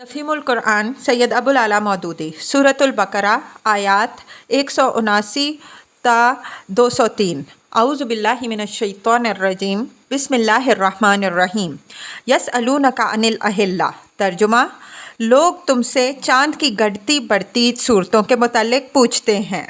تفہیم القرآن سید ابوالعلا مودودی سورۃ البقرہ آیات 179 تا 203 اعوذ باللہ من الشیطان الرجیم بسم اللہ الرحمن الرحیم یسألونک عن الاہلہ ترجمہ لوگ تم سے چاند کی گھٹتی بڑھتی صورتوں کے متعلق پوچھتے ہیں۔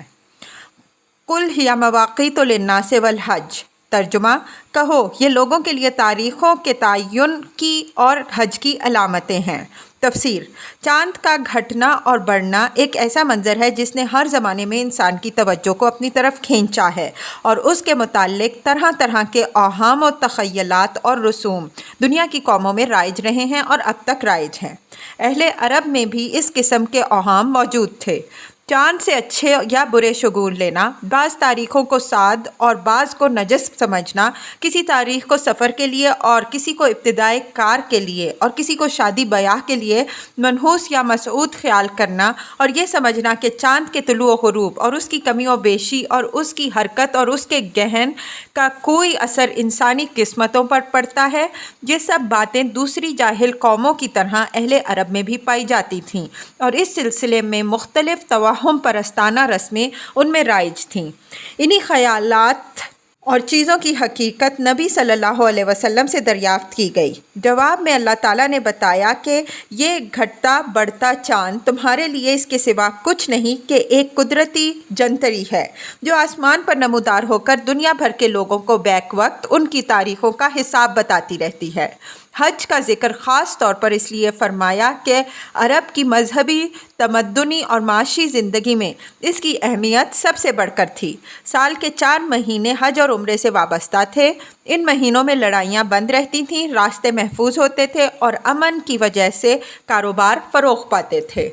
قل ہی مواقیت للناس والحج ترجمہ کہو یہ لوگوں کے لیے تاریخوں کے تعین کی اور حج کی علامتیں ہیں۔ تفسیر چاند کا گھٹنا اور بڑھنا ایک ایسا منظر ہے جس نے ہر زمانے میں انسان کی توجہ کو اپنی طرف کھینچا ہے اور اس کے متعلق طرح طرح کے اوہام و تخیلات اور رسوم دنیا کی قوموں میں رائج رہے ہیں اور اب تک رائج ہیں۔ اہل عرب میں بھی اس قسم کے اوہام موجود تھے۔ چاند سے اچھے یا برے شگون لینا، بعض تاریخوں کو سعد اور بعض کو نجس سمجھنا، کسی تاریخ کو سفر کے لیے اور کسی کو ابتدائے کار کے لیے اور کسی کو شادی بیاہ کے لیے منحوس یا مسعود خیال کرنا اور یہ سمجھنا کہ چاند کے طلوع و غروب اور اس کی کمی و بیشی اور اس کی حرکت اور اس کے گہن کا کوئی اثر انسانی قسمتوں پر پڑتا ہے، یہ سب باتیں دوسری جاہل قوموں کی طرح اہل عرب میں بھی پائی جاتی تھیں اور اس سلسلے میں مختلف توہم پرستانہ رسمیں ان میں رائج تھیں۔ انہی خیالات اور چیزوں کی حقیقت نبی صلی اللہ علیہ وسلم سے دریافت کی گئی۔ جواب میں اللہ تعالیٰ نے بتایا کہ یہ گھٹتا بڑھتا چاند تمہارے لیے اس کے سوا کچھ نہیں کہ ایک قدرتی جنتری ہے جو آسمان پر نمودار ہو کر دنیا بھر کے لوگوں کو بیک وقت ان کی تاریخوں کا حساب بتاتی رہتی ہے۔ حج کا ذکر خاص طور پر اس لیے فرمایا کہ عرب کی مذہبی، تمدنی اور معاشی زندگی میں اس کی اہمیت سب سے بڑھ کر تھی۔ سال کے 4 مہینے حج اور عمرے سے وابستہ تھے۔ ان مہینوں میں لڑائیاں بند رہتی تھیں، راستے محفوظ ہوتے تھے اور امن کی وجہ سے کاروبار فروغ پاتے تھے۔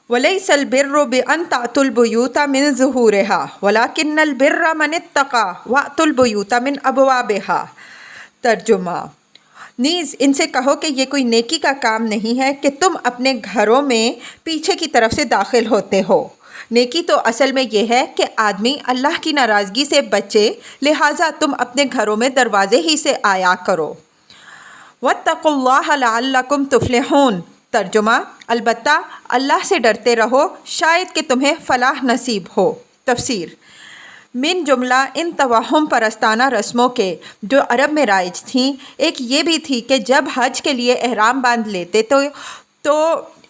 وَلَيْسَ الْبِرُّ بِأَن تَأْتُوا الْبُيُوتَ مِن ظُهُورِهَا وَلَكِنَّ الْبِرَّ مَنِ اتَّقَىٰ وَأْتُوا الْبُيُوتَ مِنْ أَبْوَابِهَا ترجمہ نیز ان سے کہو کہ یہ کوئی نیکی کا کام نہیں ہے کہ تم اپنے گھروں میں پیچھے کی طرف سے داخل ہوتے ہو۔ نیکی تو اصل میں یہ ہے کہ آدمی اللہ کی ناراضگی سے بچے، لہٰذا تم اپنے گھروں میں دروازے ہی سے آیا کرو۔ وَاتَّقُوا اللَّهَ لَعَلَّكُمْ تُفْلِحُونَ ترجمہ البتہ اللہ سے ڈرتے رہو شاید کہ تمہیں فلاح نصیب ہو۔ تفسیر من جملہ ان توہم پرستانہ رسموں کے جو عرب میں رائج تھیں، ایک یہ بھی تھی کہ جب حج کے لیے احرام باندھ لیتے تو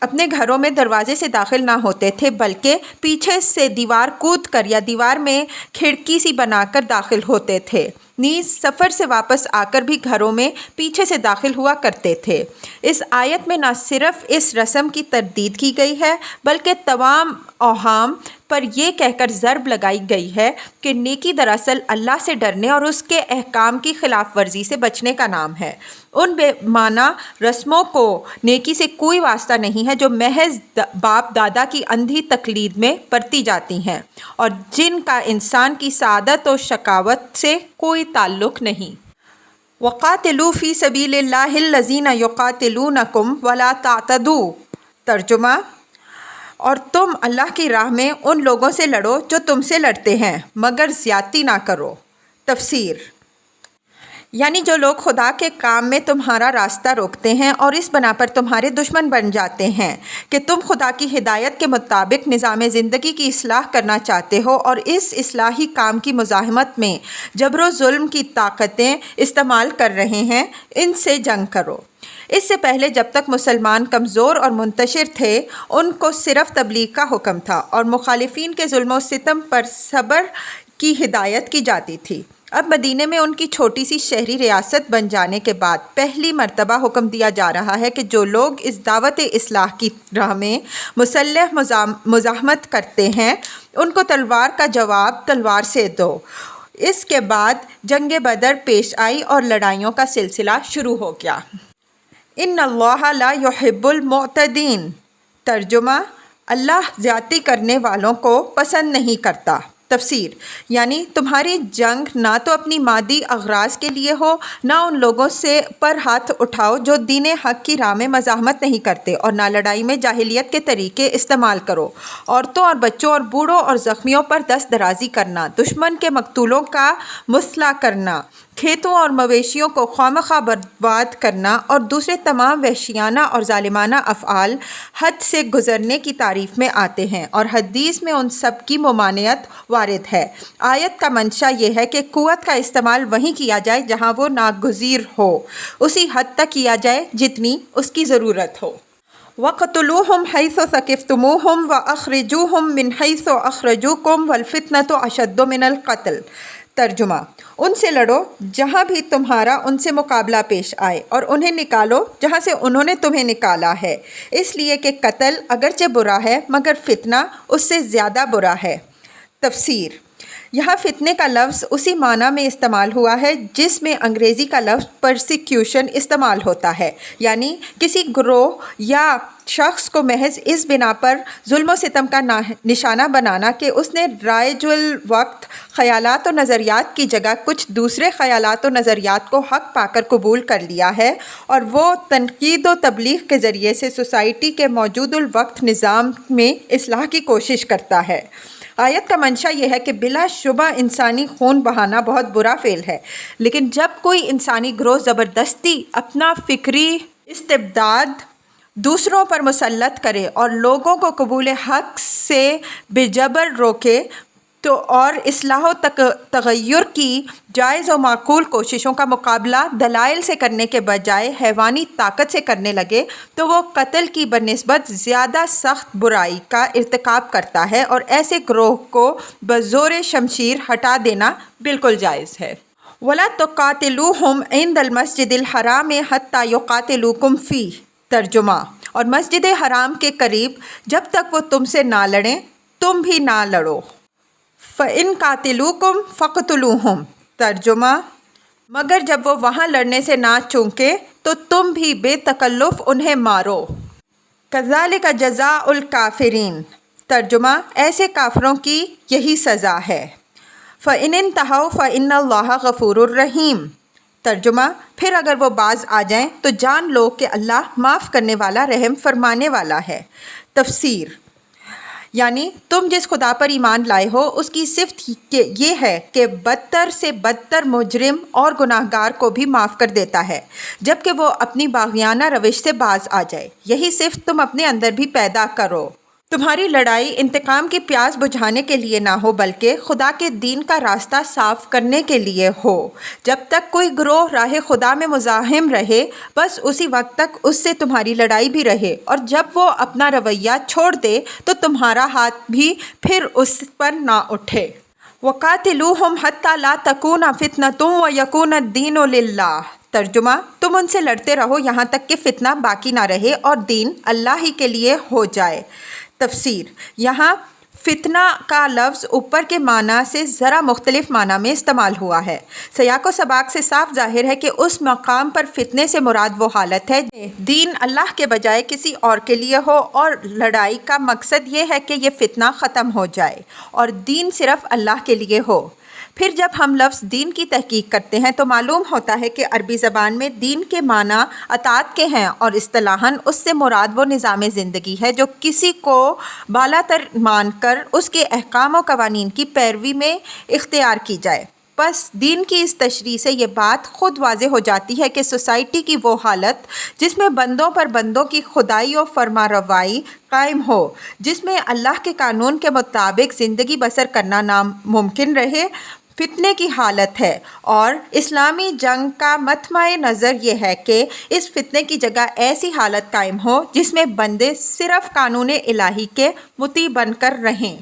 اپنے گھروں میں دروازے سے داخل نہ ہوتے تھے بلکہ پیچھے سے دیوار کود کر یا دیوار میں کھڑکی سی بنا کر داخل ہوتے تھے۔ نیز سفر سے واپس آ کر بھی گھروں میں پیچھے سے داخل ہوا کرتے تھے۔ اس آیت میں نہ صرف اس رسم کی تردید کی گئی ہے بلکہ تمام اوہام پر یہ کہہ کر ضرب لگائی گئی ہے کہ نیکی دراصل اللہ سے ڈرنے اور اس کے احکام کی خلاف ورزی سے بچنے کا نام ہے۔ ان بے معنی رسموں کو نیکی سے کوئی واسطہ نہیں ہے جو محض باپ دادا کی اندھی تقلید میں برتی جاتی ہیں اور جن کا انسان کی سعادت و شقاوت سے کوئی تعلق نہیں۔ وَقَاتِلُوا فِي سَبِيلِ اللَّهِ الَّذِينَ يُقَاتِلُونَكُمْ وَلَا تَعْتَدُوا ترجمہ اور تم اللہ کی راہ میں ان لوگوں سے لڑو جو تم سے لڑتے ہیں مگر زیادتی نہ کرو۔ تفسیر یعنی جو لوگ خدا کے کام میں تمہارا راستہ روکتے ہیں اور اس بنا پر تمہارے دشمن بن جاتے ہیں کہ تم خدا کی ہدایت کے مطابق نظام زندگی کی اصلاح کرنا چاہتے ہو اور اس اصلاحی کام کی مزاحمت میں جبر و ظلم کی طاقتیں استعمال کر رہے ہیں، ان سے جنگ کرو۔ اس سے پہلے جب تک مسلمان کمزور اور منتشر تھے ان کو صرف تبلیغ کا حکم تھا اور مخالفین کے ظلم و ستم پر صبر کی ہدایت کی جاتی تھی۔ اب مدینے میں ان کی چھوٹی سی شہری ریاست بن جانے کے بعد پہلی مرتبہ حکم دیا جا رہا ہے کہ جو لوگ اس دعوت اصلاح کی راہ میں مسلح مزاحمت کرتے ہیں ان کو تلوار کا جواب تلوار سے دو۔ اس کے بعد جنگ بدر پیش آئی اور لڑائیوں کا سلسلہ شروع ہو گیا۔ ان اللہ لا یحب المعتدین ترجمہ اللہ زیادتی کرنے والوں کو پسند نہیں کرتا۔ تفسیر یعنی تمہاری جنگ نہ تو اپنی مادی اغراض کے لیے ہو، نہ ان لوگوں سے پر ہاتھ اٹھاؤ جو دین حق کی راہ میں مزاحمت نہیں کرتے، اور نہ لڑائی میں جاہلیت کے طریقے استعمال کرو۔ عورتوں اور بچوں اور بوڑھوں اور زخمیوں پر دست درازی کرنا، دشمن کے مقتولوں کا مثلا کرنا، کھیتوں اور مویشیوں کو خواہ برباد کرنا اور دوسرے تمام وحشیانہ اور ظالمانہ افعال حد سے گزرنے کی تعریف میں آتے ہیں، اور حدیث میں ان سب کی ممانعت وارد ہے۔ آیت کا منشا یہ ہے کہ قوت کا استعمال وہیں کیا جائے جہاں وہ ناگزیر ہو، اسی حد تک کیا جائے جتنی اس کی ضرورت ہو۔ وَاقْتُلُوهُمْ حَيْثُ ثَقِفْتُمُوهُمْ وَأَخْرِجُوهُمْ مِنْ حَيْثُ أَخْرَجُوكُمْ وَالْفِتْنَةُ أَشَدُّ مِنَ الْقَتْلِ۔ ترجمہ ان سے لڑو جہاں بھی تمہارا ان سے مقابلہ پیش آئے، اور انہیں نکالو جہاں سے انہوں نے تمہیں نکالا ہے، اس لیے کہ قتل اگرچہ برا ہے مگر فتنہ اس سے زیادہ برا ہے۔ تفسیر یہاں فتنے کا لفظ اسی معنی میں استعمال ہوا ہے جس میں انگریزی کا لفظ پرسیکیوشن استعمال ہوتا ہے، یعنی کسی گروہ یا شخص کو محض اس بنا پر ظلم و ستم کا نشانہ بنانا کہ اس نے رائج الوقت خیالات و نظریات کی جگہ کچھ دوسرے خیالات و نظریات کو حق پا کر قبول کر لیا ہے، اور وہ تنقید و تبلیغ کے ذریعے سے سوسائٹی کے موجود الوقت نظام میں اصلاح کی کوشش کرتا ہے۔ آیت کا منشا یہ ہے کہ بلا شبہ انسانی خون بہانا بہت برا فعل ہے، لیکن جب کوئی انسانی گروہ زبردستی اپنا فکری استبداد دوسروں پر مسلط کرے اور لوگوں کو قبول حق سے بجبر روکے تو اور اصلاح و تغیر کی جائز و معقول کوششوں کا مقابلہ دلائل سے کرنے کے بجائے حیوانی طاقت سے کرنے لگے تو وہ قتل کی بنسبت زیادہ سخت برائی کا ارتکاب کرتا ہے، اور ایسے گروہ کو بزور شمشیر ہٹا دینا بالکل جائز ہے۔ وَلَا تُقَاتِلُوهُمْ عِنْدَ الْمَسْجِدِ الْحَرَامِ حَتَّى يُقَاتِلُوكُمْ فِيهِ۔ ترجمہ اور مسجد حرام کے قریب جب تک وہ تم سے نہ لڑیں تم بھی نہ لڑو۔ فَإِنْ قَاتِلُوكُمْ فَاقْتُلُوهُمْ۔ ترجمہ مگر جب وہ وہاں لڑنے سے نہ چونکے تو تم بھی بے تکلف انہیں مارو۔ كَذَلِكَ جَزَاءُ الْكَافِرِينَ۔ ترجمہ ایسے کافروں کی یہی سزا ہے۔ فَإِنِ انْتَهَوْا فَإِنَّ اللَّهَ غَفُورٌ رَحِيمٌ۔ ترجمہ پھر اگر وہ باز آ جائیں تو جان لو کہ اللہ معاف کرنے والا رحم فرمانے والا ہے۔ تفسیر یعنی تم جس خدا پر ایمان لائے ہو اس کی صفت یہ ہے کہ بدتر سے بدتر مجرم اور گناہ گار کو بھی معاف کر دیتا ہے جبکہ وہ اپنی باغیانہ روش سے باز آ جائے۔ یہی صفت تم اپنے اندر بھی پیدا کرو۔ تمہاری لڑائی انتقام کی پیاس بجھانے کے لیے نہ ہو بلکہ خدا کے دین کا راستہ صاف کرنے کے لیے ہو۔ جب تک کوئی گروہ راہ خدا میں مزاحم رہے بس اسی وقت تک اس سے تمہاری لڑائی بھی رہے، اور جب وہ اپنا رویہ چھوڑ دے تو تمہارا ہاتھ بھی پھر اس پر نہ اٹھے۔ وَقَاتِلُوهُمْ حَتَّى لَا تَكُونَ فِتْنَةٌ وَيَكُونَ الدِّينُ لِلَّهِ۔ ترجمہ تم ان سے لڑتے رہو یہاں تک کہ فتنہ باقی نہ رہے اور دین اللہ ہی کے لیے ہو جائے۔ تفسیر یہاں فتنہ کا لفظ اوپر کے معنی سے ذرا مختلف معنی میں استعمال ہوا ہے۔ سیاق و سباق سے صاف ظاہر ہے کہ اس مقام پر فتنے سے مراد وہ حالت ہے دین اللہ کے بجائے کسی اور کے لیے ہو، اور لڑائی کا مقصد یہ ہے کہ یہ فتنہ ختم ہو جائے اور دین صرف اللہ کے لیے ہو۔ پھر جب ہم لفظ دین کی تحقیق کرتے ہیں تو معلوم ہوتا ہے کہ عربی زبان میں دین کے معنی اطاعت کے ہیں، اور اصطلاحاً اس سے مراد وہ نظام زندگی ہے جو کسی کو بالاتر مان کر اس کے احکام و قوانین کی پیروی میں اختیار کی جائے۔ بس دین کی اس تشریح سے یہ بات خود واضح ہو جاتی ہے کہ سوسائٹی کی وہ حالت جس میں بندوں پر بندوں کی خدائی و فرمانروائی قائم ہو، جس میں اللہ کے قانون کے مطابق زندگی بسر کرنا ناممکن رہے، فتنے کی حالت ہے، اور اسلامی جنگ کا مطمع نظر یہ ہے کہ اس فتنے کی جگہ ایسی حالت قائم ہو جس میں بندے صرف قانون الہی کے مطیع بن کر رہیں۔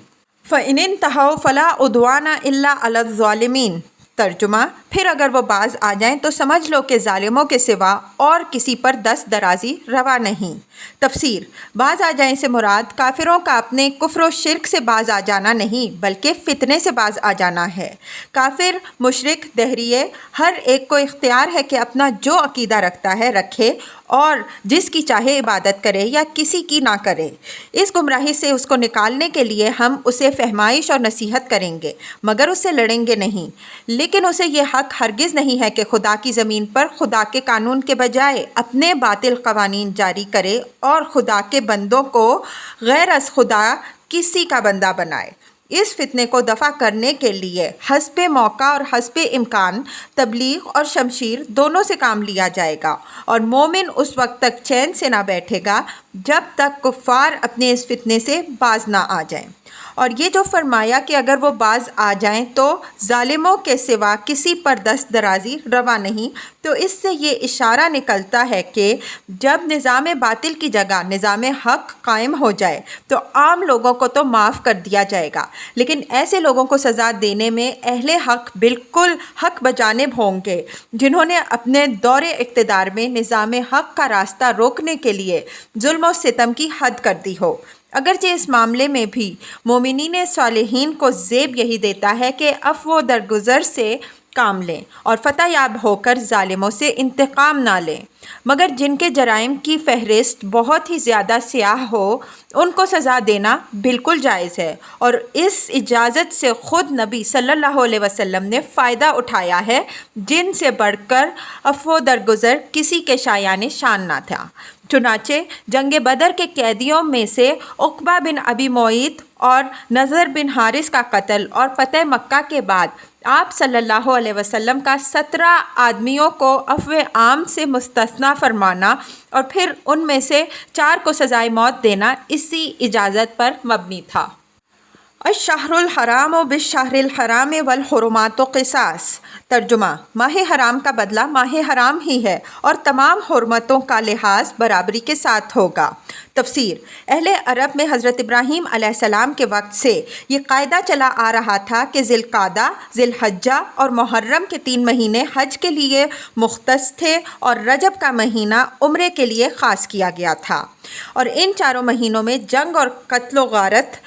فَإِنِ انْتَهَوْا فَلَا عُدْوَانَ إِلَّا عَلَى الظَّالِمِينَ۔ ترجمہ پھر اگر وہ باز آ جائیں تو سمجھ لو کہ ظالموں کے سوا اور کسی پر دست درازی روا نہیں۔ تفسیر باز آ جائیں سے مراد کافروں کا اپنے کفر و شرک سے باز آ جانا نہیں بلکہ فتنے سے باز آ جانا ہے۔ کافر، مشرک، دہریے ہر ایک کو اختیار ہے کہ اپنا جو عقیدہ رکھتا ہے رکھے، اور جس کی چاہے عبادت کرے یا کسی کی نہ کرے۔ اس گمراہی سے اس کو نکالنے کے لیے ہم اسے فہمائش اور نصیحت کریں گے مگر اس سے لڑیں گے نہیں، لیکن اسے یہ حق ہرگز نہیں ہے کہ خدا کی زمین پر خدا کے قانون کے بجائے اپنے باطل قوانین جاری کرے اور خدا کے بندوں کو غیر از خدا کسی کا بندہ بنائے۔ اس فتنے کو دفع کرنے کے لیے حسب موقع اور حسب امکان تبلیغ اور شمشیر دونوں سے کام لیا جائے گا، اور مومن اس وقت تک چین سے نہ بیٹھے گا جب تک کفار اپنے اس فتنے سے باز نہ آ جائیں۔ اور یہ جو فرمایا کہ اگر وہ باز آ جائیں تو ظالموں کے سوا کسی پر دست درازی روا نہیں، تو اس سے یہ اشارہ نکلتا ہے کہ جب نظام باطل کی جگہ نظام حق قائم ہو جائے تو عام لوگوں کو تو معاف کر دیا جائے گا، لیکن ایسے لوگوں کو سزا دینے میں اہل حق بالکل حق بجانب ہوں گے جنہوں نے اپنے دور اقتدار میں نظام حق کا راستہ روکنے کے لیے ظلم و ستم کی حد کر دی ہو۔ اگرچہ اس معاملے میں بھی مومنین صالحین کو زیب یہی دیتا ہے کہ عفو و درگزر سے کام لیں اور فتح یاب ہو کر ظالموں سے انتقام نہ لیں، مگر جن کے جرائم کی فہرست بہت ہی زیادہ سیاہ ہو ان کو سزا دینا بالکل جائز ہے، اور اس اجازت سے خود نبی صلی اللہ علیہ وسلم نے فائدہ اٹھایا ہے جن سے بڑھ کر عفو و درگزر کسی کے شایان شان نہ تھا۔ چنانچہ جنگ بدر کے قیدیوں میں سے عقبہ بن ابی معیط اور نضر بن حارث کا قتل اور فتح مکہ کے بعد آپ صلی اللہ علیہ وسلم کا 17 آدمیوں کو عفو عام سے مستثنی فرمانا اور پھر ان میں سے 4 کو سزائے موت دینا اسی اجازت پر مبنی تھا۔ الشہر الحرام بالشہر الحرام والحرمات قصاص۔ ترجمہ: ماہ حرام کا بدلہ ماہ حرام ہی ہے اور تمام حرمتوں کا لحاظ برابری کے ساتھ ہوگا۔ تفسیر: اہل عرب میں حضرت ابراہیم علیہ السلام کے وقت سے یہ قاعدہ چلا آ رہا تھا کہ ذی القعدہ، ذی الحجہ اور محرم کے 3 مہینے حج کے لیے مختص تھے اور رجب کا مہینہ عمرے کے لیے خاص کیا گیا تھا، اور ان 4 مہینوں میں جنگ اور قتل و غارت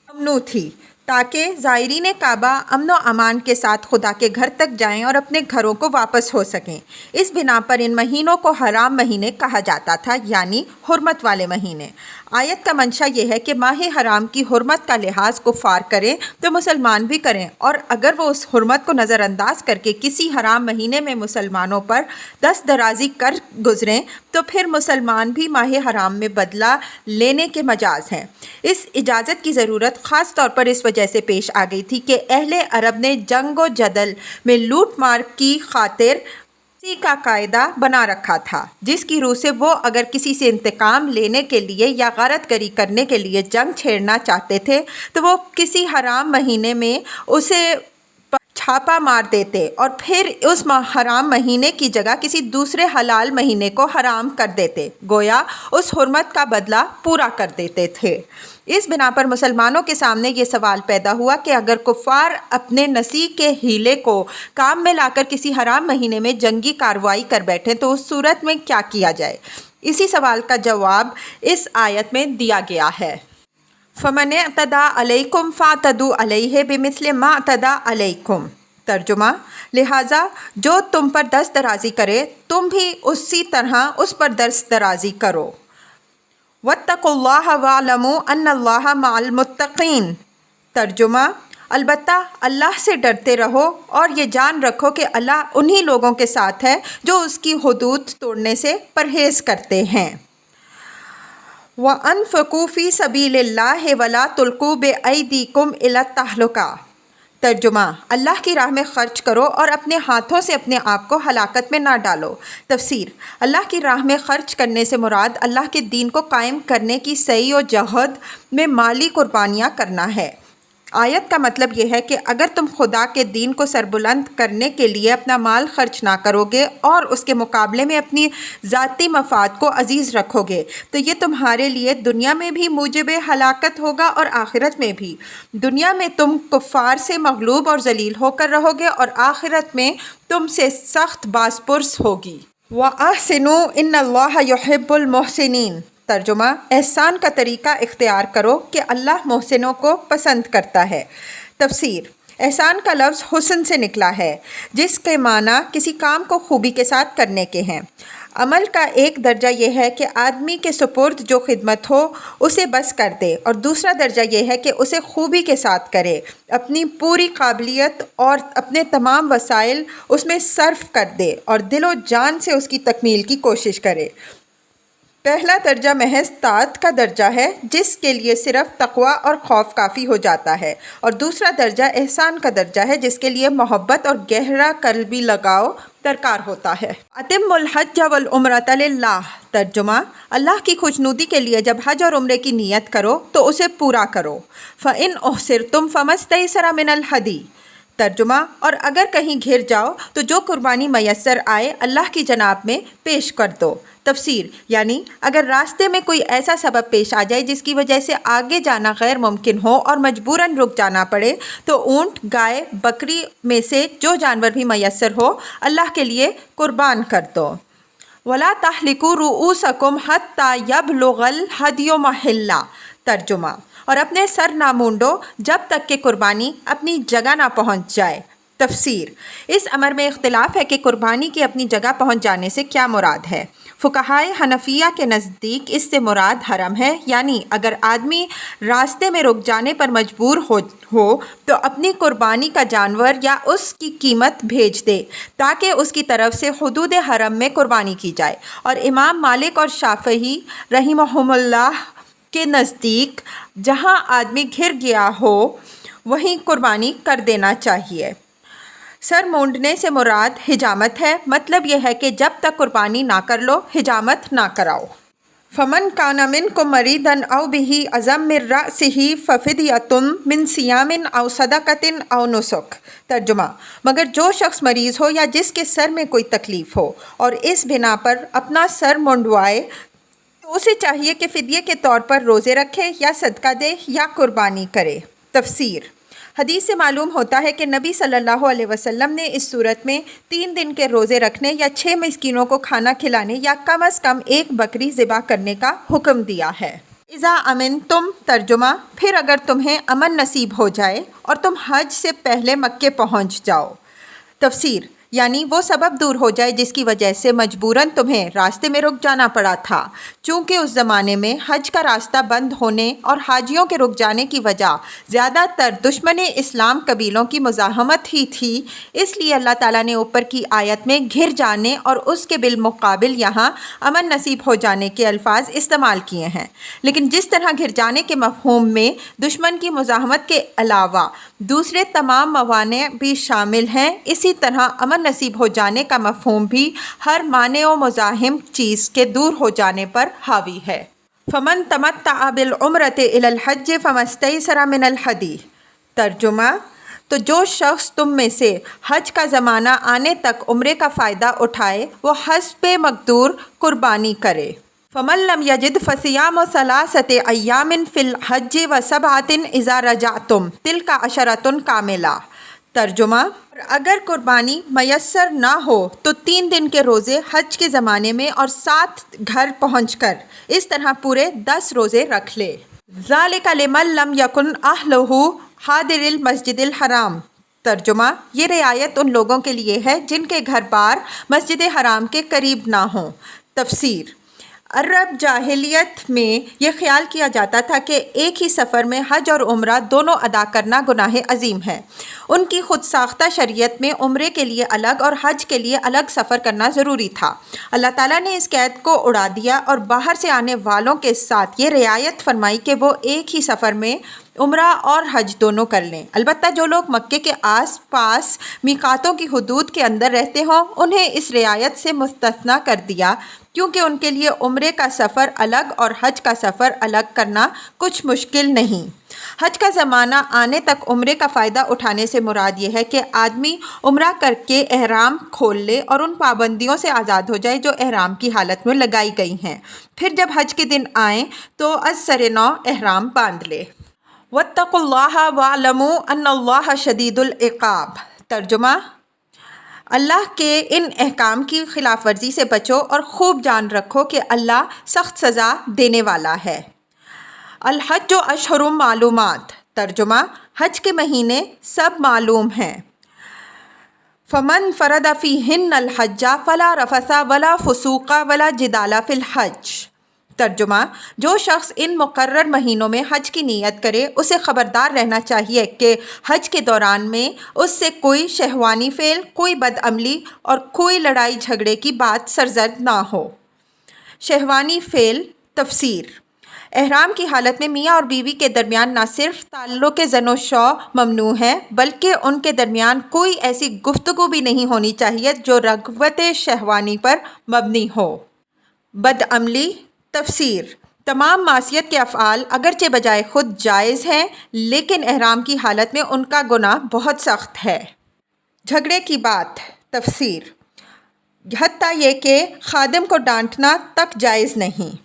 ممنوع تھی تاکہ زائرین کعبہ امن و امان کے ساتھ خدا کے گھر تک جائیں اور اپنے گھروں کو واپس ہو سکیں۔ اس بنا پر ان مہینوں کو حرام مہینے کہا جاتا تھا، یعنی حرمت والے مہینے۔ آیت کا منشا یہ ہے کہ ماہ حرام کی حرمت کا لحاظ کفار کریں تو مسلمان بھی کریں، اور اگر وہ اس حرمت کو نظر انداز کر کے کسی حرام مہینے میں مسلمانوں پر دست درازی کر گزریں تو پھر مسلمان بھی ماہ حرام میں بدلہ لینے کے مجاز ہیں۔ اس اجازت کی ضرورت خاص طور پر اس وجہ سے پیش آ گئی تھی کہ اہل عرب نے جنگ و جدل میں لوٹ مار کی خاطر اسی کا قاعدہ بنا رکھا تھا، جس کی روح سے وہ اگر کسی سے انتقام لینے کے لیے یا غارت گری کرنے کے لیے جنگ چھیڑنا چاہتے تھے تو وہ کسی حرام مہینے میں اسے چھاپا مار دیتے اور پھر اس حرام مہینے کی جگہ کسی دوسرے حلال مہینے کو حرام کر دیتے، گویا اس حرمت کا بدلہ پورا کر دیتے تھے۔ اس بنا پر مسلمانوں کے سامنے یہ سوال پیدا ہوا کہ اگر کفار اپنے نسی کے ہیلے کو کام میں لا کر کسی حرام مہینے میں جنگی کارروائی کر بیٹھیں تو اس صورت میں کیا کیا جائے؟ اسی سوال کا جواب اس آیت میں دیا گیا ہے۔ فَمَنِ اعْتَدَىٰ عَلَيْكُمْ فَاعْتَدُوا عَلَيْهِ بِمِثْلِ مَا اعْتَدَىٰ عَلَيْكُمْ۔ ترجمہ: لہٰذا جو تم پر دست درازی کرے تم بھی اسی طرح اس پر دست درازی کرو۔ وَاتَّقُوا اللَّهَ وَاعْلَمُوا أَنَّ اللَّهَ مَعَ الْمُتَّقِينَ۔ ترجمہ: البتہ اللہ سے ڈرتے رہو اور یہ جان رکھو کہ اللہ انہی لوگوں کے ساتھ ہے جو اس کی حدود توڑنے سے پرہیز کرتے ہیں۔ وَأَنفِقُوا فِي سَبِيلِ اللَّهِ وَلَا تُلْقُوا بِأَيْدِيكُمْ إِلَى التَّهْلُكَةِ۔ ترجمہ: اللہ کی راہ میں خرچ کرو اور اپنے ہاتھوں سے اپنے آپ کو ہلاکت میں نہ ڈالو۔ تفسیر: اللہ کی راہ میں خرچ کرنے سے مراد اللہ کے دین کو قائم کرنے کی سعی و جہد میں مالی قربانیاں کرنا ہے۔ آیت کا مطلب یہ ہے کہ اگر تم خدا کے دین کو سربلند کرنے کے لیے اپنا مال خرچ نہ کرو گے اور اس کے مقابلے میں اپنی ذاتی مفاد کو عزیز رکھو گے تو یہ تمہارے لیے دنیا میں بھی موجب ہلاکت ہوگا اور آخرت میں بھی۔ دنیا میں تم کفار سے مغلوب اور ذلیل ہو کر رہو گے اور آخرت میں تم سے سخت باز پرس ہوگی۔ وَأَحْسِنُوا إِنَّ اللَّهَ يُحِبُّ الْمُحْسِنِينَ۔ ترجمہ: احسان کا طریقہ اختیار کرو کہ اللہ محسنوں کو پسند کرتا ہے۔ تفسیر: احسان کا لفظ حسن سے نکلا ہے، جس کے معنی کسی کام کو خوبی کے ساتھ کرنے کے ہیں۔ عمل کا ایک درجہ یہ ہے کہ آدمی کے سپرد جو خدمت ہو اسے بس کر دے، اور دوسرا درجہ یہ ہے کہ اسے خوبی کے ساتھ کرے، اپنی پوری قابلیت اور اپنے تمام وسائل اس میں صرف کر دے اور دل و جان سے اس کی تکمیل کی کوشش کرے۔ پہلا درجہ محض طاعت کا درجہ ہے جس کے لیے صرف تقوی اور خوف کافی ہو جاتا ہے، اور دوسرا درجہ احسان کا درجہ ہے جس کے لیے محبت اور گہرا قلبی لگاؤ درکار ہوتا ہے۔ اتم الحج والعمرۃ للہ۔ ترجمہ: اللہ کی خوشنودی کے لیے جب حج اور عمرے کی نیت کرو تو اسے پورا کرو۔ فَإِنْ أُحْصِرْتُمْ فَمَا اسْتَيْسَرَ مِنَ الْهَدْيِ۔ ترجمہ: اور اگر کہیں گھر جاؤ تو جو قربانی میسر آئے اللہ کی جناب میں پیش کر دو۔ تفسیر: یعنی اگر راستے میں کوئی ایسا سبب پیش آ جائے جس کی وجہ سے آگے جانا غیر ممکن ہو اور مجبوراً رک جانا پڑے تو اونٹ، گائے، بکری میں سے جو جانور بھی میسر ہو اللہ کے لیے قربان کر دو۔ وَلَا تَحْلِقُوا رُؤُوسَكُمْ حَتَّى يَبْلُغَ الْهَدْيُ مَحِلَّهُ۔ ترجمہ: اور اپنے سر نہ مونڈو جب تک کہ قربانی اپنی جگہ نہ پہنچ جائے۔ تفسیر: اس امر میں اختلاف ہے کہ قربانی کی اپنی جگہ پہنچ جانے سے کیا مراد ہے۔ فقہائے حنفیہ کے نزدیک اس سے مراد حرم ہے، یعنی اگر آدمی راستے میں رک جانے پر مجبور ہو تو اپنی قربانی کا جانور یا اس کی قیمت بھیج دے تاکہ اس کی طرف سے حدود حرم میں قربانی کی جائے، اور امام مالک اور شافعی رحمہم اللہ کے نزدیک جہاں آدمی گھر گیا ہو وہیں قربانی کر دینا چاہیے۔ سر مونڈنے سے مراد حجامت ہے، مطلب یہ ہے کہ جب تک قربانی نہ کر لو حجامت نہ کراؤ۔ فَمَنْ كَانَ مِنْكُمْ مَرِيضًا أَوْ بِهِ أَذًى مِّن رَّأْسِهِ فَفِدْيَةٌ مِّن صِيَامٍ أَوْ صَدَقَةٍ أَوْ نُسُك۔ ترجمہ: مگر جو شخص مریض ہو یا جس کے سر میں کوئی تکلیف ہو اور اس بنا پر اپنا سر منڈوائے تو اسے چاہیے کہ فدیے کے طور پر روزے رکھے یا صدقہ دے یا قربانی کرے۔ تفسیر: حدیث سے معلوم ہوتا ہے کہ نبی صلی اللہ علیہ وسلم نے اس صورت میں 3 دن کے روزے رکھنے یا 6 مسکینوں کو کھانا کھلانے یا کم از کم 1 بکری ذبح کرنے کا حکم دیا ہے۔ اذا امنتم۔ ترجمہ: پھر اگر تمہیں امن نصیب ہو جائے اور تم حج سے پہلے مکے پہنچ جاؤ۔ تفسیر: یعنی وہ سبب دور ہو جائے جس کی وجہ سے مجبوراً تمہیں راستے میں رک جانا پڑا تھا۔ چونکہ اس زمانے میں حج کا راستہ بند ہونے اور حاجیوں کے رک جانے کی وجہ زیادہ تر دشمن اسلام قبیلوں کی مزاحمت ہی تھی، اس لیے اللہ تعالیٰ نے اوپر کی آیت میں گھر جانے اور اس کے بالمقابل یہاں امن نصیب ہو جانے کے الفاظ استعمال کیے ہیں۔ لیکن جس طرح گھر جانے کے مفہوم میں دشمن کی مزاحمت کے علاوہ دوسرے تمام موانع بھی شامل ہیں، اسی طرح امن نصیب ہو جانے کا مفہوم بھی ہر مانع و مزاحم چیز کے دور ہو جانے پر حاوی ہے۔ فَمَن تَمَتَّعَ بِالْعُمْرَةِ إِلَى الْحَجِّ فَمَا اسْتَيْسَرَ مِنَ الْهَدْيِ۔ ترجمہ: تو جو شخص تم میں سے حج کا زمانہ آنے تک عمرے کا فائدہ اٹھائے وہ حسب مقدور قربانی کرے۔ فَمَن لَّمْ يَجِدْ فَصِيَامُ 3 أَيَّامٍ فِي الْحَجِّ وَسَبْعَةٍ إِذَا رَجَعْتُمْ تِلْكَ عَشَرَةٌ كَامِلَةٌ۔ ترجمہ: اگر قربانی میسر نہ ہو تو 3 دن کے روزے حج کے زمانے میں اور 7 گھر پہنچ کر اس طرح پورے 10 روزے رکھ لے۔ ذَلِكَ لِمَن لَّمْ يَكُنْ أَهْلُهُ حَاضِرِي الْمَسْجِدِ الْحَرَامِ۔ ترجمہ: یہ رعایت ان لوگوں کے لیے ہے جن کے گھر بار مسجد حرام کے قریب نہ ہوں۔ تفسیر: عرب جاہلیت میں یہ خیال کیا جاتا تھا کہ ایک ہی سفر میں حج اور عمرہ دونوں ادا کرنا گناہ عظیم ہے۔ ان کی خود ساختہ شریعت میں عمرے کے لیے الگ اور حج کے لیے الگ سفر کرنا ضروری تھا۔ اللہ تعالیٰ نے اس قید کو اڑا دیا اور باہر سے آنے والوں کے ساتھ یہ رعایت فرمائی کہ وہ ایک ہی سفر میں عمرہ اور حج دونوں کر لیں۔ البتہ جو لوگ مکے کے آس پاس میقاتوں کی حدود کے اندر رہتے ہوں انہیں اس رعایت سے مستثنیٰ کر دیا، کیونکہ ان کے لیے عمرے کا سفر الگ اور حج کا سفر الگ کرنا کچھ مشکل نہیں۔ حج کا زمانہ آنے تک عمرے کا فائدہ اٹھانے سے مراد یہ ہے کہ آدمی عمرہ کر کے احرام کھول لے اور ان پابندیوں سے آزاد ہو جائے جو احرام کی حالت میں لگائی گئی ہیں، پھر جب حج کے دن آئیں تو از سر نو احرام باندھ لے۔ وَاتَّقُوا اللَّهَ وَاعْلَمُوا أَنَّ اللَّهَ شَدِيدُ الْعِقَابِ۔ ترجمہ: اللہ کے ان احکام کی خلاف ورزی سے بچو اور خوب جان رکھو کہ اللہ سخت سزا دینے والا ہے۔ الحج اشہر معلومات۔ ترجمہ: حج کے مہینے سب معلوم ہیں۔ فمن فرد فیہن الحج فلا رفث ولا فسوق ولا جدال فی الحج۔ ترجمہ، جو شخص ان مقرر مہینوں میں حج کی نیت کرے اسے خبردار رہنا چاہیے کہ حج کے دوران میں اس سے کوئی شہوانی فعل، کوئی بدعملی اور کوئی لڑائی جھگڑے کی بات سرزد نہ ہو۔ شہوانی فعل، تفسیر۔ احرام کی حالت میں میاں اور بیوی کے درمیان نہ صرف تعلق زن و شو ممنوع ہے بلکہ ان کے درمیان کوئی ایسی گفتگو بھی نہیں ہونی چاہیے جو رغبت شہوانی پر مبنی ہو۔ بدعملی، تفسیر۔ تمام معصیت کے افعال اگرچہ بجائے خود جائز ہیں لیکن احرام کی حالت میں ان کا گناہ بہت سخت ہے۔ جھگڑے کی بات، تفسیر۔ حتیٰ یہ کہ خادم کو ڈانٹنا تک جائز نہیں۔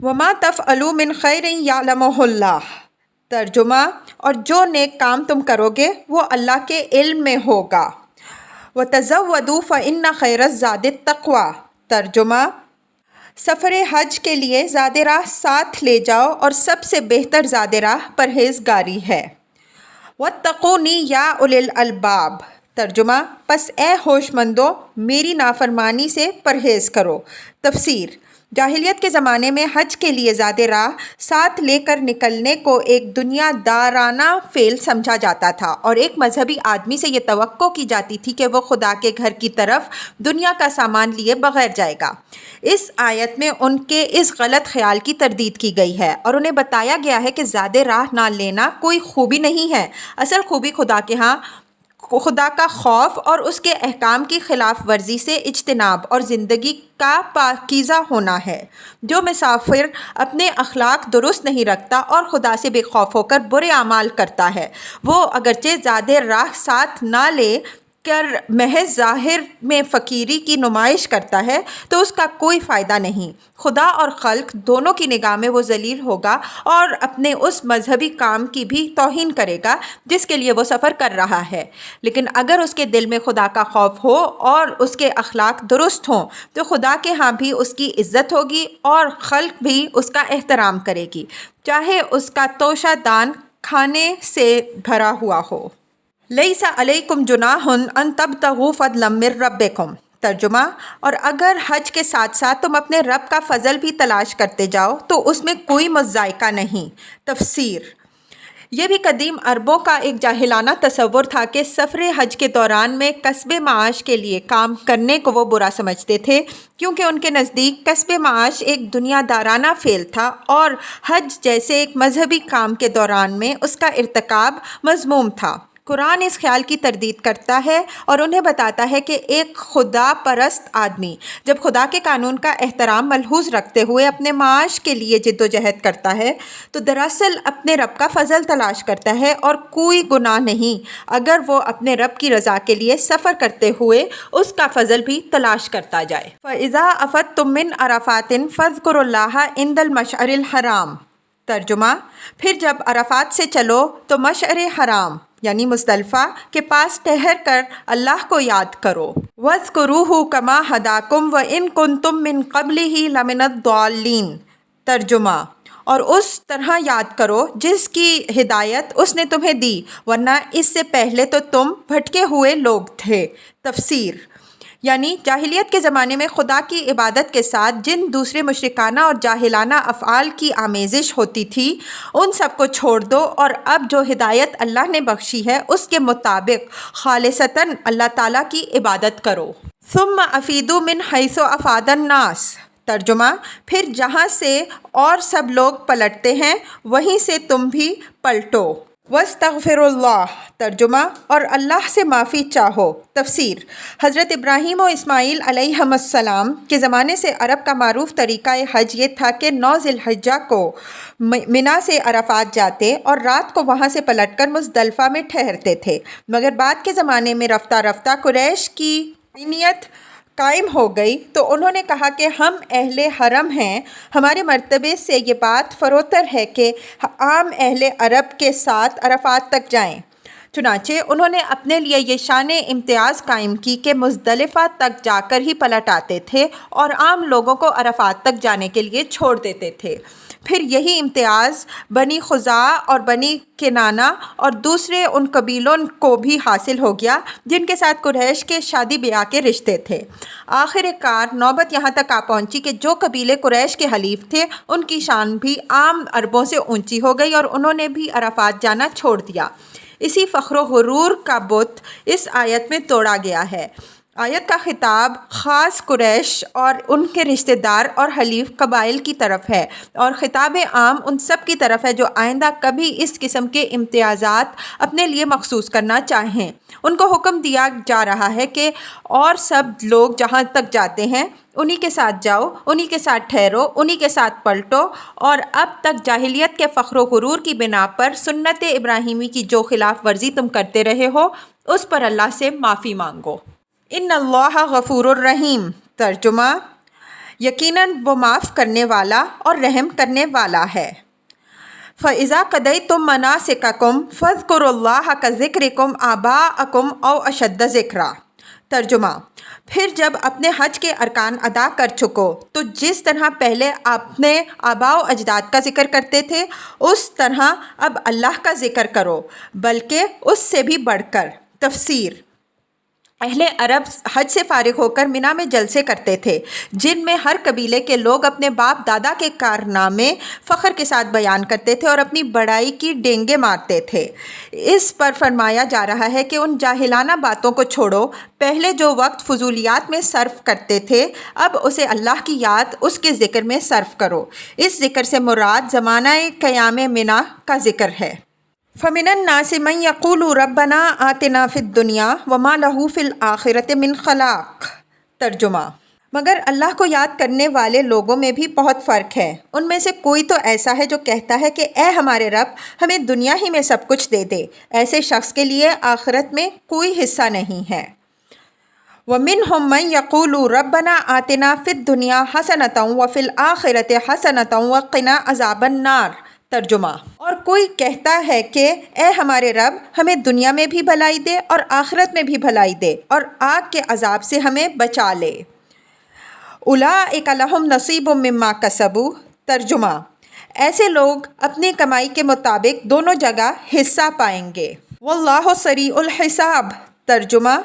وما تفعلوا من خیر یعلمہ اللہ۔ ترجمہ، اور جو نیک کام تم کرو گے وہ اللہ کے علم میں ہوگا۔ وتزودوا فإن خیر الزاد التقوی۔ ترجمہ، سفر حج کے لیے زاد راہ ساتھ لے جاؤ اور سب سے بہتر زاد راہ پرہیزگاری ہے۔ واتقونی یا اولی الالباب۔ ترجمہ، پس اے ہوش مندو میری نافرمانی سے پرہیز کرو۔ تفسیر۔ جاہلیت کے زمانے میں حج کے لیے زاد راہ ساتھ لے کر نکلنے کو ایک دنیا دارانہ فعل سمجھا جاتا تھا اور ایک مذہبی آدمی سے یہ توقع کی جاتی تھی کہ وہ خدا کے گھر کی طرف دنیا کا سامان لیے بغیر جائے گا۔ اس آیت میں ان کے اس غلط خیال کی تردید کی گئی ہے اور انہیں بتایا گیا ہے کہ زاد راہ نہ لینا کوئی خوبی نہیں ہے۔ اصل خوبی خدا کا خوف اور اس کے احکام کی خلاف ورزی سے اجتناب اور زندگی کا پاکیزہ ہونا ہے۔ جو مسافر اپنے اخلاق درست نہیں رکھتا اور خدا سے بے خوف ہو کر برے اعمال کرتا ہے، وہ اگرچہ زاد راہ ساتھ نہ لے کر محض ظاہر میں فقیری کی نمائش کرتا ہے تو اس کا کوئی فائدہ نہیں۔ خدا اور خلق دونوں کی نگاہ میں وہ ذلیل ہوگا اور اپنے اس مذہبی کام کی بھی توہین کرے گا جس کے لیے وہ سفر کر رہا ہے۔ لیکن اگر اس کے دل میں خدا کا خوف ہو اور اس کے اخلاق درست ہوں تو خدا کے ہاں بھی اس کی عزت ہوگی اور خلق بھی اس کا احترام کرے گی، چاہے اس کا توشہ دان کھانے سے بھرا ہوا ہو۔ لیس علیکم جناح ان تبتغوا فضلا من ربکم۔ ترجمہ، اور اگر حج کے ساتھ ساتھ تم اپنے رب کا فضل بھی تلاش کرتے جاؤ تو اس میں کوئی مذائقہ نہیں۔ تفسیر۔ یہ بھی قدیم عربوں کا ایک جاہلانہ تصور تھا کہ سفر حج کے دوران میں کسب معاش کے لیے کام کرنے کو وہ برا سمجھتے تھے کیونکہ ان کے نزدیک کسب معاش ایک دنیا دارانہ فعل تھا اور حج جیسے ایک مذہبی کام کے دوران میں اس کا ارتکاب مذموم تھا۔ قرآن اس خیال کی تردید کرتا ہے اور انہیں بتاتا ہے کہ ایک خدا پرست آدمی جب خدا کے قانون کا احترام ملحوظ رکھتے ہوئے اپنے معاش کے لیے جد و جہد کرتا ہے تو دراصل اپنے رب کا فضل تلاش کرتا ہے اور کوئی گناہ نہیں اگر وہ اپنے رب کی رضا کے لیے سفر کرتے ہوئے اس کا فضل بھی تلاش کرتا جائے۔ فَإِذَا أَفَضْتُم مِّنْ عَرَفَاتٍ فاذكروا اللَّهَ عِندَ المشعر الحرام۔ ترجمہ، پھر جب عرفات سے چلو تو مشعر حرام یعنی مزدلفہ کے پاس ٹھہر کر اللہ کو یاد کرو۔ وَاذْكُرُوهُ كَمَا هَدَاكُمْ وَإِن كُنتُم مِّن قَبْلِهِ لَمِنَ الضَّالِّينَ۔ ترجمہ، اور اس طرح یاد کرو جس کی ہدایت اس نے تمہیں دی ورنہ اس سے پہلے تو تم بھٹکے ہوئے لوگ تھے۔ تفسیر۔ یعنی جاہلیت کے زمانے میں خدا کی عبادت کے ساتھ جن دوسرے مشرکانہ اور جاہلانہ افعال کی آمیزش ہوتی تھی ان سب کو چھوڑ دو اور اب جو ہدایت اللہ نے بخشی ہے اس کے مطابق خالصتاً اللہ تعالیٰ کی عبادت کرو۔ ثم افیدوا من حیث افاد الناس۔ ترجمہ، پھر جہاں سے اور سب لوگ پلٹتے ہیں وہیں سے تم بھی پلٹو۔ وَاسْتَغْفِرُوا اللَّهَ۔ ترجمہ، اور اللہ سے معافی چاہو۔ تفسیر۔ حضرت ابراہیم و اسماعیل علیہم السلام کے زمانے سے عرب کا معروف طریقہ حج یہ تھا کہ 9 ذی الحجہ کو منا سے عرفات جاتے اور رات کو وہاں سے پلٹ کر مزدلفہ میں ٹھہرتے تھے، مگر بعد کے زمانے میں رفتہ رفتہ قریش کی نیت قائم ہو گئی تو انہوں نے کہا کہ ہم اہل حرم ہیں، ہمارے مرتبے سے یہ بات فروتر ہے کہ عام اہل عرب کے ساتھ عرفات تک جائیں۔ چنانچہ انہوں نے اپنے لیے یہ شان امتیاز قائم کی کہ مزدلفہ تک جا کر ہی پلٹ آتے تھے اور عام لوگوں کو عرفات تک جانے کے لیے چھوڑ دیتے تھے۔ پھر یہی امتیاز بنی خزاعہ اور بنی کنانہ اور دوسرے ان قبیلوں کو بھی حاصل ہو گیا جن کے ساتھ قریش کے شادی بیاہ کے رشتے تھے۔ آخر کار نوبت یہاں تک آ پہنچی کہ جو قبیلے قریش کے حلیف تھے ان کی شان بھی عام عربوں سے اونچی ہو گئی اور انہوں نے بھی عرفات جانا چھوڑ دیا۔ اسی فخر و غرور کا بت اس آیت میں توڑا گیا ہے۔ آیت کا خطاب خاص قریش اور ان کے رشتہ دار اور حلیف قبائل کی طرف ہے، اور خطاب عام ان سب کی طرف ہے جو آئندہ کبھی اس قسم کے امتیازات اپنے لیے مخصوص کرنا چاہیں۔ ان کو حکم دیا جا رہا ہے کہ اور سب لوگ جہاں تک جاتے ہیں انہی کے ساتھ جاؤ، انہی کے ساتھ ٹھہرو، انہی کے ساتھ پلٹو، اور اب تک جاہلیت کے فخر و غرور کی بنا پر سنت ابراہیمی کی جو خلاف ورزی تم کرتے رہے ہو اس پر اللہ سے معافی مانگو۔ ان اللہ غفور الرحیم۔ ترجمہ: یقیناً وہ معاف کرنے والا اور رحم کرنے والا ہے۔ فَإِذَا قَضَيْتُم مَّنَاسِكَكُمْ فَاذْكُرُوا اللَّهَ كَذِكْرِكُمْ آبَاءَكُمْ أَوْ أَشَدَّ ذِكْرًا۔ ترجمہ: پھر جب اپنے حج کے ارکان ادا کر چکو تو جس طرح پہلے اپنے آباء و اجداد کا ذکر کرتے تھے اس طرح اب اللہ کا ذکر کرو، بلکہ اس سے بھی بڑھ کر۔ تفسیر: اہل عرب حج سے فارغ ہو کر منی میں جلسے کرتے تھے جن میں ہر قبیلے کے لوگ اپنے باپ دادا کے کارنامے فخر کے ساتھ بیان کرتے تھے اور اپنی بڑائی کی ڈینگے مارتے تھے۔ اس پر فرمایا جا رہا ہے کہ ان جاہلانہ باتوں کو چھوڑو، پہلے جو وقت فضولیات میں صرف کرتے تھے اب اسے اللہ کی یاد، اس کے ذکر میں صرف کرو۔ اس ذکر سے مراد زمانہ قیام منی کا ذکر ہے۔ فَمِنَ النَّاسِ مَن يَقُولُ رَبَّنَا آتِنَا فِي الدُّنْيَا وَمَا لَهُ فِي الْآخِرَةِ مِنْ خَلَاقٍ۔ ترجمہ: مگر اللہ کو یاد کرنے والے لوگوں میں بھی بہت فرق ہے۔ ان میں سے کوئی تو ایسا ہے جو کہتا ہے کہ اے ہمارے رب ہمیں دنیا ہی میں سب کچھ دے دے، ایسے شخص کے لیے آخرت میں کوئی حصہ نہیں ہے۔ وَمِنْهُم مَّن يَقُولُ رَبَّنَا آتِنَا فِي الدُّنْيَا حَسَنَةً وَفِي الْآخِرَةِ حَسَنَةً وَقِنَا عَذَابَ النَّارِ۔ ترجمہ: اور کوئی کہتا ہے کہ اے ہمارے رب ہمیں دنیا میں بھی بھلائی دے اور آخرت میں بھی بھلائی دے اور آگ کے عذاب سے ہمیں بچا لے۔ اولئک لہم نصیب مما کسبوا۔ ترجمہ: ایسے لوگ اپنی کمائی کے مطابق دونوں جگہ حصہ پائیں گے۔ واللہ سریع الحساب۔ ترجمہ: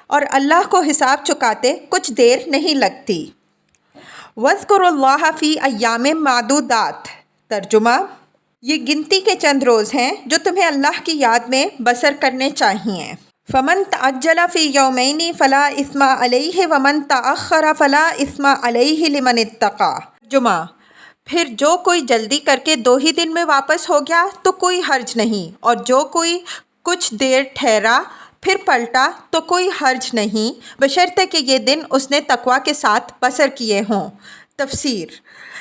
اور اللہ کو حساب چکاتے کچھ دیر نہیں لگتی۔ واذکروا اللہ فی ایام معدودات۔ ترجمہ: یہ گنتی کے چند روز ہیں جو تمہیں اللہ کی یاد میں بسر کرنے چاہئیں۔ فَمَن تَعَجَّلَ فِي يَوْمَيْنِ فَلَا إِثْمَ عَلَيْهِ وَمَن تَأَخَّرَ فَلَا إِثْمَ عَلَيْهِ لِمَنِ اتَّقَىٰ۔ ترجمہ: پھر جو کوئی جلدی کر کے 2 ہی دن میں واپس ہو گیا تو کوئی حرج نہیں، اور جو کوئی کچھ دیر ٹھہرا پھر پلٹا تو کوئی حرج نہیں، بشرطے کہ یہ دن اس نے تقویٰ کے ساتھ بسر کیے ہوں۔ تفسیر: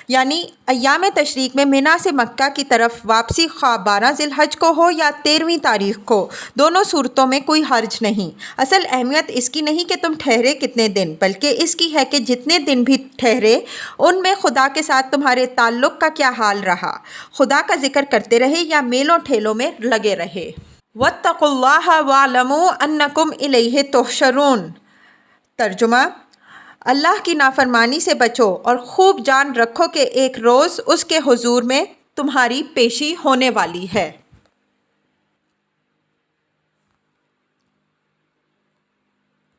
یعنی ایام تشریق میں منی سے مکہ کی طرف واپسی خواہ 12 ذی الحج کو ہو یا 13ویں تاریخ کو، دونوں صورتوں میں کوئی حرج نہیں۔ اصل اہمیت اس کی نہیں کہ تم ٹھہرے کتنے دن، بلکہ اس کی ہے کہ جتنے دن بھی ٹھہرے ان میں خدا کے ساتھ تمہارے تعلق کا کیا حال رہا، خدا کا ذکر کرتے رہے یا میلوں ٹھیلوں میں لگے رہے۔ وَاتَّقُوا اللَّهَ وَاعْلَمُوا أَنَّكُمْ إِلَيْهِ تُحْشَرُونَ۔ ترجمہ: اللہ کی نافرمانی سے بچو اور خوب جان رکھو کہ ایک روز اس کے حضور میں تمہاری پیشی ہونے والی ہے۔